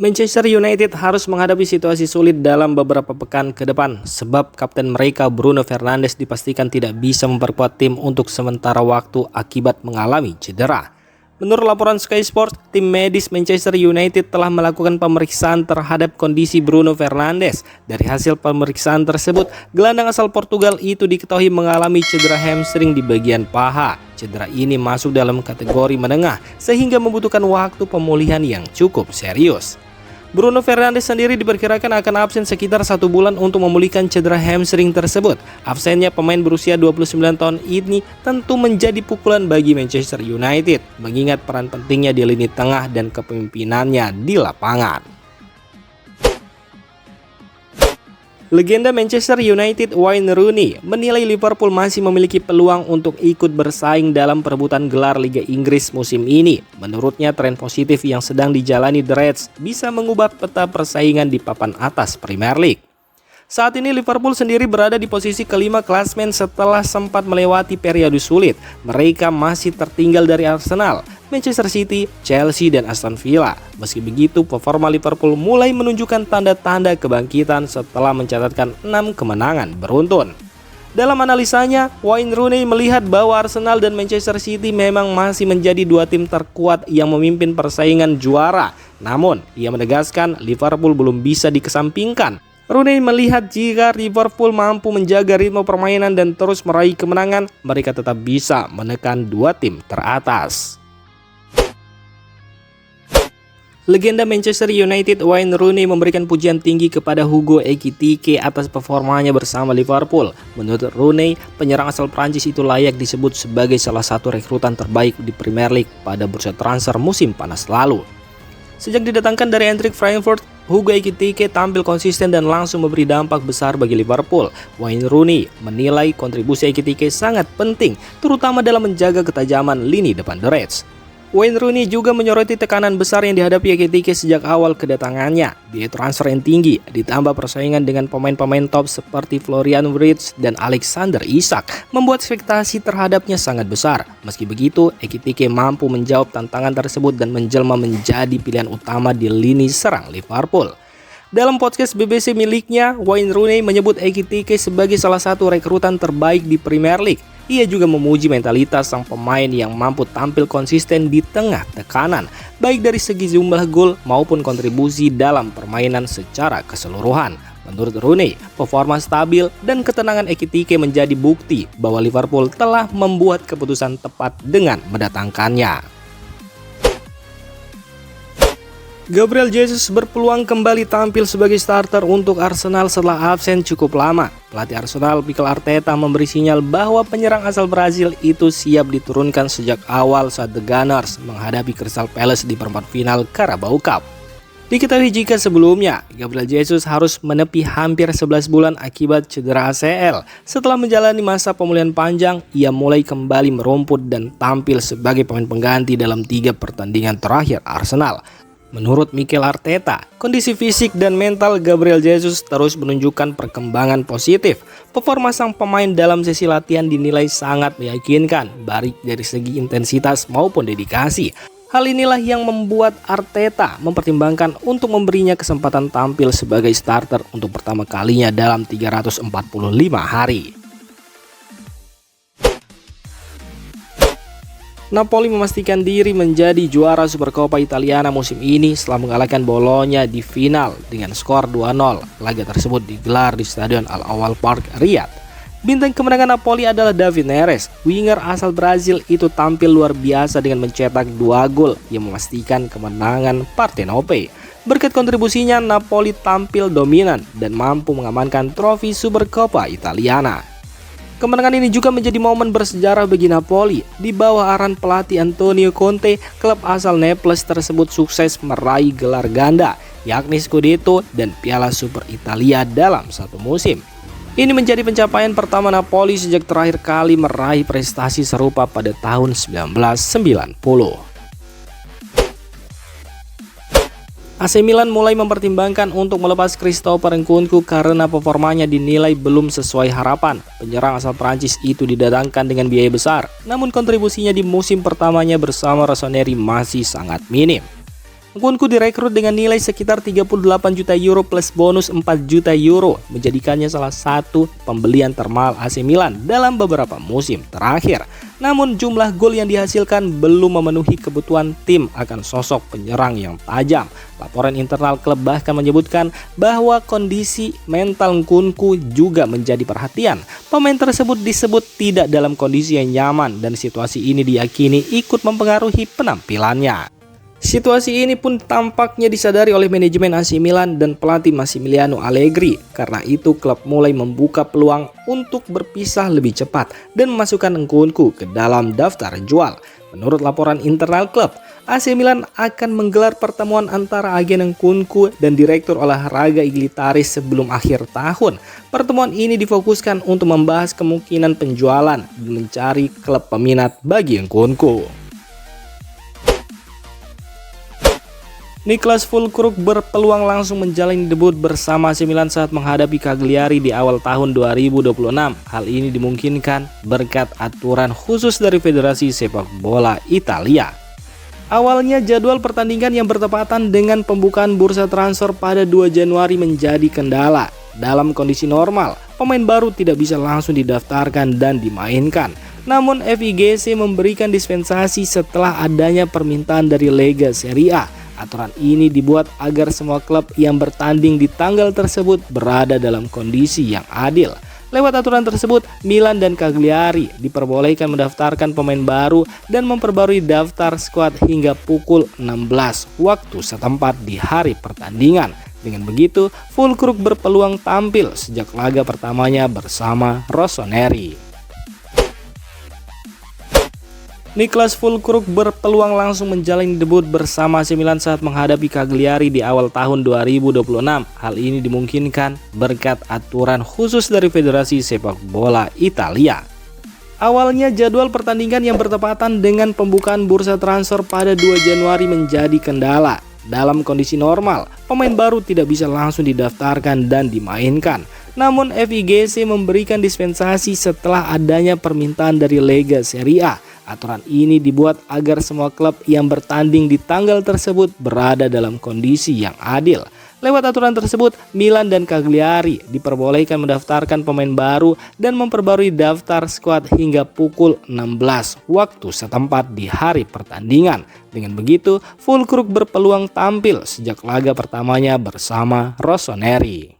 Manchester United harus menghadapi situasi sulit dalam beberapa pekan ke depan sebab kapten mereka Bruno Fernandes dipastikan tidak bisa memperkuat tim untuk sementara waktu akibat mengalami cedera. Menurut laporan Sky Sports, tim medis Manchester United telah melakukan pemeriksaan terhadap kondisi Bruno Fernandes. Dari hasil pemeriksaan tersebut, gelandang asal Portugal itu diketahui mengalami cedera hamstring di bagian paha. Cedera ini masuk dalam kategori menengah sehingga membutuhkan waktu pemulihan yang cukup serius. Bruno Fernandes sendiri diperkirakan akan absen sekitar 1 bulan untuk memulihkan cedera hamstring tersebut. Absennya pemain berusia 29 tahun ini tentu menjadi pukulan bagi Manchester United, mengingat peran pentingnya di lini tengah dan kepemimpinannya di lapangan. Legenda Manchester United Wayne Rooney menilai Liverpool masih memiliki peluang untuk ikut bersaing dalam perebutan gelar Liga Inggris musim ini. Menurutnya, tren positif yang sedang dijalani The Reds bisa mengubah peta persaingan di papan atas Premier League. Saat ini Liverpool sendiri berada di posisi kelima klasmen setelah sempat melewati periode sulit. Mereka masih tertinggal dari Arsenal, Manchester City, Chelsea, dan Aston Villa. Meski begitu, performa Liverpool mulai menunjukkan tanda-tanda kebangkitan setelah mencatatkan 6 kemenangan beruntun. Dalam analisanya, Wayne Rooney melihat bahwa Arsenal dan Manchester City memang masih menjadi dua tim terkuat yang memimpin persaingan juara. Namun, ia menegaskan Liverpool belum bisa dikesampingkan. Rooney melihat jika Liverpool mampu menjaga ritme permainan dan terus meraih kemenangan, mereka tetap bisa menekan dua tim teratas. Legenda Manchester United Wayne Rooney memberikan pujian tinggi kepada Hugo Ekitike atas performanya bersama Liverpool. Menurut Rooney, penyerang asal Prancis itu layak disebut sebagai salah satu rekrutan terbaik di Premier League pada bursa transfer musim panas lalu. Sejak didatangkan dari Eintracht Frankfurt, Hugo Ekitike tampil konsisten dan langsung memberi dampak besar bagi Liverpool. Wayne Rooney menilai kontribusi Ekitike sangat penting, terutama dalam menjaga ketajaman lini depan The Reds. Wayne Rooney juga menyoroti tekanan besar yang dihadapi Ekitike sejak awal kedatangannya. Biaya transfer yang tinggi, ditambah persaingan dengan pemain-pemain top seperti Florian Wirtz dan Alexander Isak, membuat ekspektasi terhadapnya sangat besar. Meski begitu, Ekitike mampu menjawab tantangan tersebut dan menjelma menjadi pilihan utama di lini serang Liverpool. Dalam podcast BBC miliknya, Wayne Rooney menyebut Ekitike sebagai salah satu rekrutan terbaik di Premier League. Ia juga memuji mentalitas sang pemain yang mampu tampil konsisten di tengah tekanan, baik dari segi jumlah gol maupun kontribusi dalam permainan secara keseluruhan. Menurut Rooney, performa stabil dan ketenangan Ekitike menjadi bukti bahwa Liverpool telah membuat keputusan tepat dengan mendatangkannya. Gabriel Jesus berpeluang kembali tampil sebagai starter untuk Arsenal setelah absen cukup lama. Pelatih Arsenal Mikel Arteta memberi sinyal bahwa penyerang asal Brazil itu siap diturunkan sejak awal saat The Gunners menghadapi Crystal Palace di perempat final Carabao Cup. Diketahui jika sebelumnya Gabriel Jesus harus menepi hampir 11 bulan akibat cedera ACL. Setelah menjalani masa pemulihan panjang, ia mulai kembali merumput dan tampil sebagai pemain pengganti dalam 3 pertandingan terakhir Arsenal. Menurut Mikel Arteta, kondisi fisik dan mental Gabriel Jesus terus menunjukkan perkembangan positif. Performa sang pemain dalam sesi latihan dinilai sangat meyakinkan, baik dari segi intensitas maupun dedikasi. Hal inilah yang membuat Arteta mempertimbangkan untuk memberinya kesempatan tampil sebagai starter untuk pertama kalinya dalam 345 hari. Napoli memastikan diri menjadi juara Supercoppa Italiana musim ini setelah mengalahkan Bologna di final dengan skor 2-0. Laga tersebut digelar di Stadion Al-Awwal Park, Riyadh. Bintang kemenangan Napoli adalah David Neres. Winger asal Brazil itu tampil luar biasa dengan mencetak 2 gol yang memastikan kemenangan Partenope. Berkat kontribusinya, Napoli tampil dominan dan mampu mengamankan trofi Supercoppa Italiana. Kemenangan ini juga menjadi momen bersejarah bagi Napoli. Di bawah arahan pelatih Antonio Conte, klub asal Naples tersebut sukses meraih gelar ganda, yakni Scudetto dan Piala Super Italia dalam satu musim. Ini menjadi pencapaian pertama Napoli sejak terakhir kali meraih prestasi serupa pada tahun 1990. AC Milan mulai mempertimbangkan untuk melepas Christopher Nkunku karena performanya dinilai belum sesuai harapan. Penyerang asal Prancis itu didatangkan dengan biaya besar, namun kontribusinya di musim pertamanya bersama Rossoneri masih sangat minim. Nkunku direkrut dengan nilai sekitar 38 juta euro plus bonus 4 juta euro, menjadikannya salah satu pembelian termahal AC Milan dalam beberapa musim terakhir. Namun jumlah gol yang dihasilkan belum memenuhi kebutuhan tim akan sosok penyerang yang tajam. Laporan internal klub bahkan menyebutkan bahwa kondisi mental Nkunku juga menjadi perhatian. Pemain tersebut disebut tidak dalam kondisi yang nyaman dan situasi ini diyakini ikut mempengaruhi penampilannya. Situasi ini pun tampaknya disadari oleh manajemen AC Milan dan pelatih Massimiliano Allegri. Karena itu klub mulai membuka peluang untuk berpisah lebih cepat dan memasukkan Nkunku ke dalam daftar jual. Menurut laporan internal klub, AC Milan akan menggelar pertemuan antara agen Nkunku dan direktur olahraga Iglitaris sebelum akhir tahun. Pertemuan ini difokuskan untuk membahas kemungkinan penjualan dan mencari klub peminat bagi Nkunku. Niklas Füllkrug berpeluang langsung menjalani debut bersama AC Milan saat menghadapi Cagliari di awal tahun 2026. Hal ini dimungkinkan berkat aturan khusus dari Federasi Sepak Bola Italia. Awalnya jadwal pertandingan yang bertepatan dengan pembukaan bursa transfer pada 2 Januari menjadi kendala. Dalam kondisi normal, pemain baru tidak bisa langsung didaftarkan dan dimainkan. Namun FIGC memberikan dispensasi setelah adanya permintaan dari Lega Serie A. Aturan ini dibuat agar semua klub yang bertanding di tanggal tersebut berada dalam kondisi yang adil. Lewat aturan tersebut, Milan dan Cagliari diperbolehkan mendaftarkan pemain baru dan memperbarui daftar skuad hingga pukul 16 waktu setempat di hari pertandingan. Dengan begitu, Füllkrug berpeluang tampil sejak laga pertamanya bersama Rossoneri. Niklas Füllkrug berpeluang langsung menjalani debut bersama AC Milan saat menghadapi Cagliari di awal tahun 2026. Hal ini dimungkinkan berkat aturan khusus dari Federasi Sepak Bola Italia. Awalnya jadwal pertandingan yang bertepatan dengan pembukaan bursa transfer pada 2 Januari menjadi kendala. Dalam kondisi normal, pemain baru tidak bisa langsung didaftarkan dan dimainkan. Namun FIGC memberikan dispensasi setelah adanya permintaan dari Lega Serie A. Aturan ini dibuat agar semua klub yang bertanding di tanggal tersebut berada dalam kondisi yang adil. Lewat aturan tersebut, Milan dan Cagliari diperbolehkan mendaftarkan pemain baru dan memperbarui daftar skuad hingga pukul 16 waktu setempat di hari pertandingan. Dengan begitu, Füllkrug berpeluang tampil sejak laga pertamanya bersama Rossoneri.